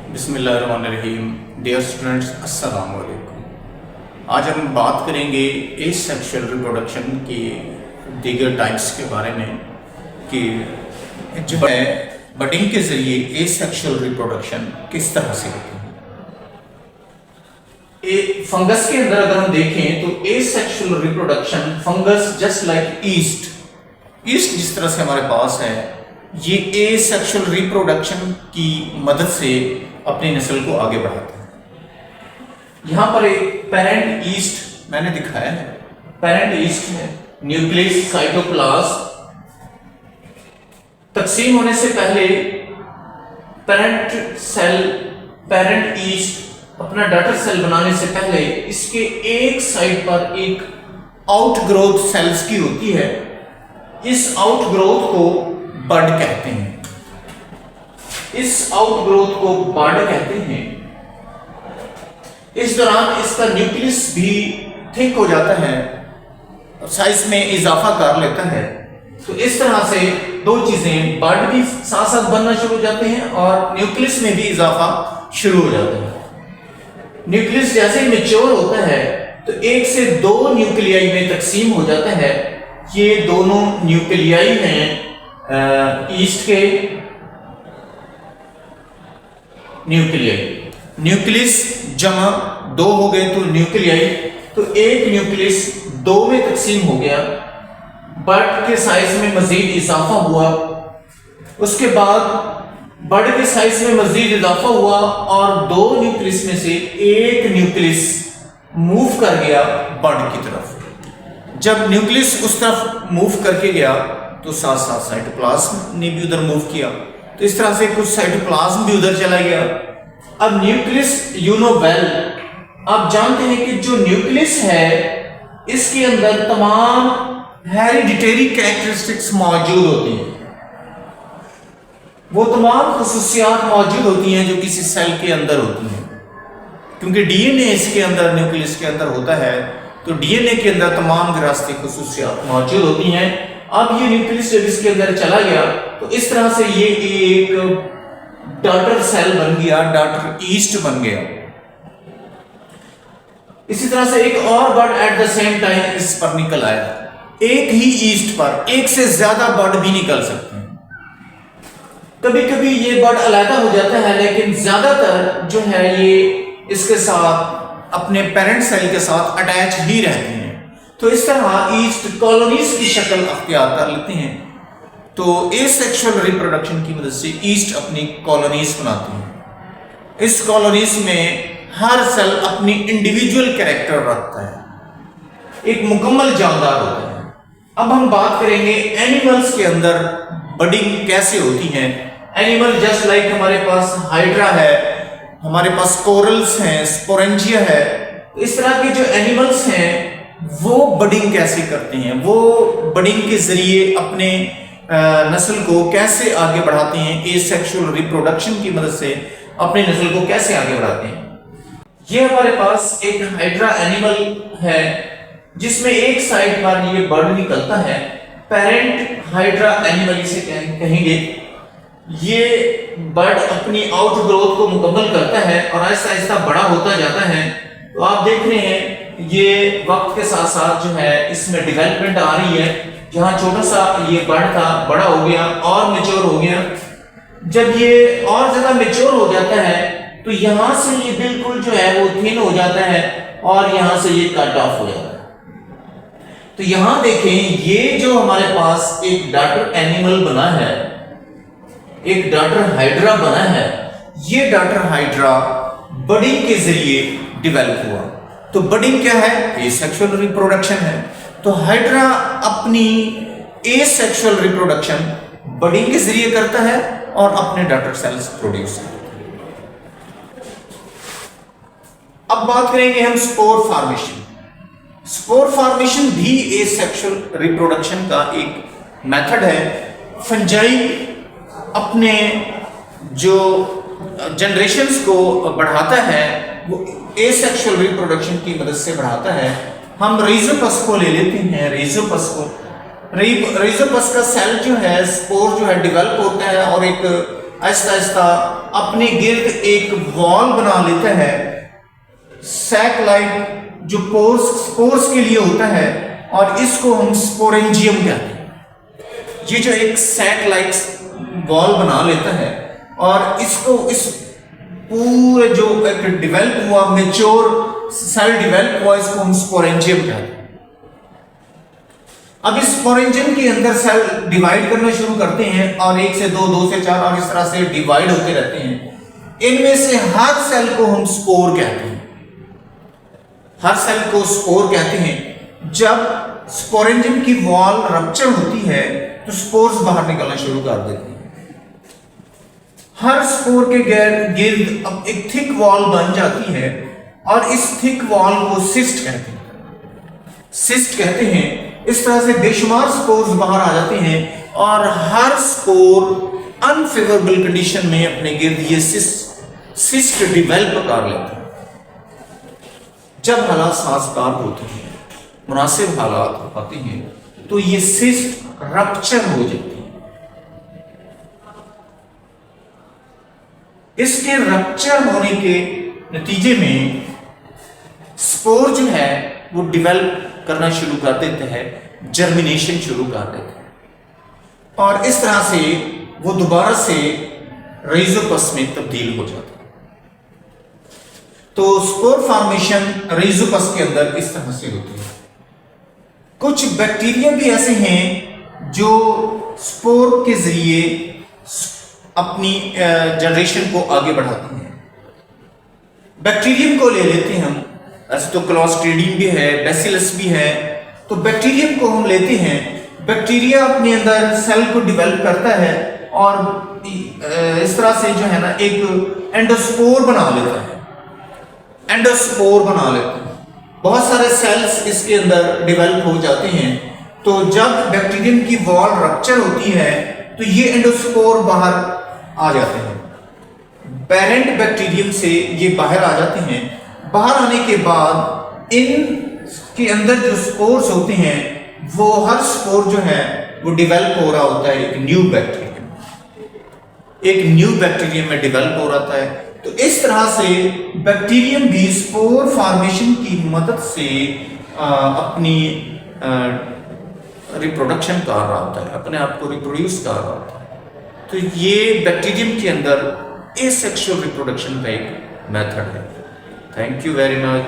बिस्मिल्लाहिर्रहमानिर्रहीम। Dear students, अस्सलाम वालेकुम। आज हम बात करेंगे एसेक्सुअल रिप्रोडक्शन की दीगर टाइप्स के बारे में कि जो है बडिंग के ज़रिए एसेक्सुअल रिप्रोडक्शन किस तरह से होती है। फंगस के अंदर अगर हम देखें तो asexual reproduction fungus just like east जिस तरह से हमारे पास है, ये एसेक्सुअल रिप्रोडक्शन की मदद से अपनी नस्ल को आगे बढ़ाता है। यहां पर एक पेरेंट ईस्ट मैंने दिखाया है। पेरेंट ईस्ट है न्यूक्लियस साइटोप्लाज्म। तकसीम होने से पहले पेरेंट ईस्ट अपना डॉटर सेल बनाने से पहले इसके एक साइड पर एक आउटग्रोथ सेल्स की होती है। इस आउटग्रोथ को बड कहते हैं। इस आउटग्रोथ को बड कहते हैं। इस दौरान इसका न्यूक्लियस भी थिक हो जाता है, साइज में इजाफा कर लेता है। तो इस तरह से दो चीजें, बड भी साथ साथ बनना शुरू हो जाते हैं और न्यूक्लियस में भी इजाफा शुरू हो जाता है। न्यूक्लियस जैसे ही मैच्योर होता है तो एक से दो न्यूक्लियाई में तकसीम हो जाता है। ये दोनों न्यूक्लियाई हैं ईस्ट के न्यूक्लियस जमा दो हो गए तो न्यूक्लियाई, तो एक न्यूक्लियस दो में तकसीम हो गया। बड के साइज में मजीद इजाफा हुआ, उसके बाद बड के साइज में मजीद इजाफा हुआ और दो न्यूक्लियस में से एक न्यूक्लियस मूव कर गया बड की तरफ। जब न्यूक्लियस उस तरफ मूव करके गया तो साथ साथ साइटोप्लाज्म ने भी उधर मूव किया, तो इस तरह से कुछ साइटोप्लाज्म भी उधर चला गया। अब न्यूक्लियस आप जानते हैं कि जो न्यूक्लियस है इसके अंदर तमाम हेरिडिटरी कैरेक्टरिस्टिक्स मौजूद होती हैं। वो तमाम खुसूसियात मौजूद होती हैं जो किसी सेल के अंदर होती हैं, क्योंकि डीएनए इसके अंदर न्यूक्लियस के अंदर होता है, तो डीएनए के अंदर तमाम विरासती खुसूसियात मौजूद होती हैं। अब ये न्यूक्लियस जब इसके अंदर चला गया तो इस तरह से ये एक डॉटर सेल बन गया, डॉटर ईस्ट बन गया। इसी तरह से एक और बड एट द सेम टाइम इस पर निकल आया। एक ही ईस्ट पर एक से ज्यादा बड भी निकल सकते हैं। कभी कभी ये बड अलग हो जाता है, लेकिन ज्यादातर जो है ये इसके साथ अपने पेरेंट सेल के साथ अटैच ही रहते हैं। तो इस तरह ईस्ट कॉलोनीज की शक्ल अख्तियार कर लेते हैं। तो एसेक्सुअल रिप्रोडक्शन की मदद से ईस्ट अपनी कॉलोनीज बनाती हैं। इस कॉलोनीज में हर सेल अपनी इंडिविजुअल कैरेक्टर रखता है, एक मुकम्मल जानदार होता है। अब हम बात करेंगे एनिमल्स के अंदर बडिंग कैसे होती है। एनिमल जस्ट लाइक हमारे पास हाइड्रा है, हमारे पास कोरल्स हैं, स्पोरेंजिया है। इस तरह के जो एनिमल्स हैं वो बडिंग कैसे करते हैं, वो बडिंग के जरिए अपने नस्ल को कैसे आगे बढ़ाते हैं, एसेक्सुअल रिप्रोडक्शन की मदद से अपनी नस्ल को कैसे आगे बढ़ाते हैं। ये हमारे पास एक हाइड्रा एनिमल है जिसमें एक साइड पर ये बर्ड निकलता है। पेरेंट हाइड्रा एनिमल इसे कहेंगे। ये बर्ड अपनी आउटग्रोथ को मुकम्मल करता है और आहिस्ता आहिस्ता बड़ा होता जाता है। तो आप देख रहे हैं ये वक्त के साथ साथ जो है इसमें डेवलपमेंट आ रही है। जहां छोटा सा ये बर्ड था, बड़ा हो गया और मैच्योर हो गया। जब ये और ज्यादा मैच्योर हो जाता है तो यहां से ये बिल्कुल जो है वो थिन हो जाता है और यहां से ये कट ऑफ हो जाता है। तो यहां देखें, ये जो हमारे पास एक डॉटर एनिमल बना है, एक डॉटर हाइड्रा बना है, ये डॉटर हाइड्रा बडिंग के जरिए डेवलप हुआ। तो बडिंग क्या है? एसेक्सुअल रिप्रोडक्शन है। तो हाइड्रा अपनी एसेक्सुअल रिप्रोडक्शन बडिंग के जरिए करता है और अपने डॉटर सेल्स प्रोड्यूस करता है। अब बात करेंगे हम स्पोर फॉर्मेशन। स्पोर फॉर्मेशन भी एसेक्सुअल रिप्रोडक्शन का एक मेथड है। फंजाई अपने जो जनरेशन्स को बढ़ाता है वो एसेक्सुअल रिप्रोडक्शन की मदद से बढ़ाता है। हम रीजोपस को ले लेते हैं। रीजोपस का सेल जो है, स्पोर जो है, डेवलप होता है और एक आहिस्ता आहिस्ता अपने गिर्द एक वॉल बना लेता है, सैक लाइक, जो स्पोर्स के लिए होता है, और इसको हम स्पोरेंजियम कहते हैं। ये जो एक सैक लाइक वॉल बना लेता है और इसको इस पूरे जो एक डेवलप हुआ मेच्योर सेल डेवलप हुआ, इसको हम स्पोरेंजियम कहते हैं। अब इस स्पोरेंजियम के अंदर सेल डिवाइड करना शुरू करते हैं और 1 से 2, 2 से 4 और इस तरह से डिवाइड होते रहते हैं। इनमें से हर सेल को हम स्पोर कहते हैं। हर सेल को स्पोर कहते हैं। जब स्पोरेंजियम की वॉल रप्चर होती है तो स्पोर्स बाहर निकलना शुरू कर देते हैं। हर स्पोर के गिर्द अब एक थिक वॉल बन जाती है और इस थिक वॉल को सिस्ट कहते हैं। सिस्ट कहते हैं। इस तरह से बेशुमार स्पोर्स बाहर आ जाते हैं और हर स्पोर अनफेवरेबल कंडीशन में अपने गिर्द ये सिस्ट डेवलप कर लेते हैं। जब हालात साजगार होते हैं, मुनासिब हालात आते हैं, तो ये सिस्ट रप्चर हो जाती है। इसके रप्चर होने के नतीजे में स्पोर जो है वो डेवलप करना शुरू कर देते हैं, जर्मिनेशन शुरू कर देते हैं और इस तरह से वो दोबारा से रहीज़ोपस में तब्दील हो जाता है। तो स्पोर फॉर्मेशन रहीज़ोपस के अंदर इस तरह से होती है। कुछ बैक्टीरिया भी ऐसे हैं जो स्पोर के जरिए अपनी जनरेशन को आगे बढ़ाते हैं। बैक्टीरियम को ले लेते हैं हम, ऐसे तो क्लॉस्ट्रीडियम भी है, बैसिलस भी है। तो बैक्टीरियम को हम लेते हैं। बैक्टीरिया अपने अंदर सेल को डेवलप करता है और इस तरह से जो है ना एक एंडोस्पोर बना लेता है। एंडोस्पोर बना लेता है। बहुत सारे सेल्स इसके अंदर डेवलप हो जाते हैं। तो जब बैक्टीरियम की वॉल रप्चर होती है तो ये एंडोस्पोर बाहर आ जाते हैं। पेरेंट बैक्टीरियम से ये बाहर आ जाते हैं। बाहर आने के बाद इन के अंदर जो स्पोर्स होते हैं वो हर स्पोर जो है वो डेवलप हो रहा होता है एक न्यू बैक्टीरियम में डेवलप हो रहा है। तो इस तरह से बैक्टीरियम भी स्पोर फॉर्मेशन की मदद से अपनी रिप्रोडक्शन कर रहा होता है, अपने आप को रिप्रोड्यूस कर रहा होता है। तो ये बैक्टीरियम के अंदर एसेक्सुअल रिप्रोडक्शन का एक मेथड है। Thank you very much.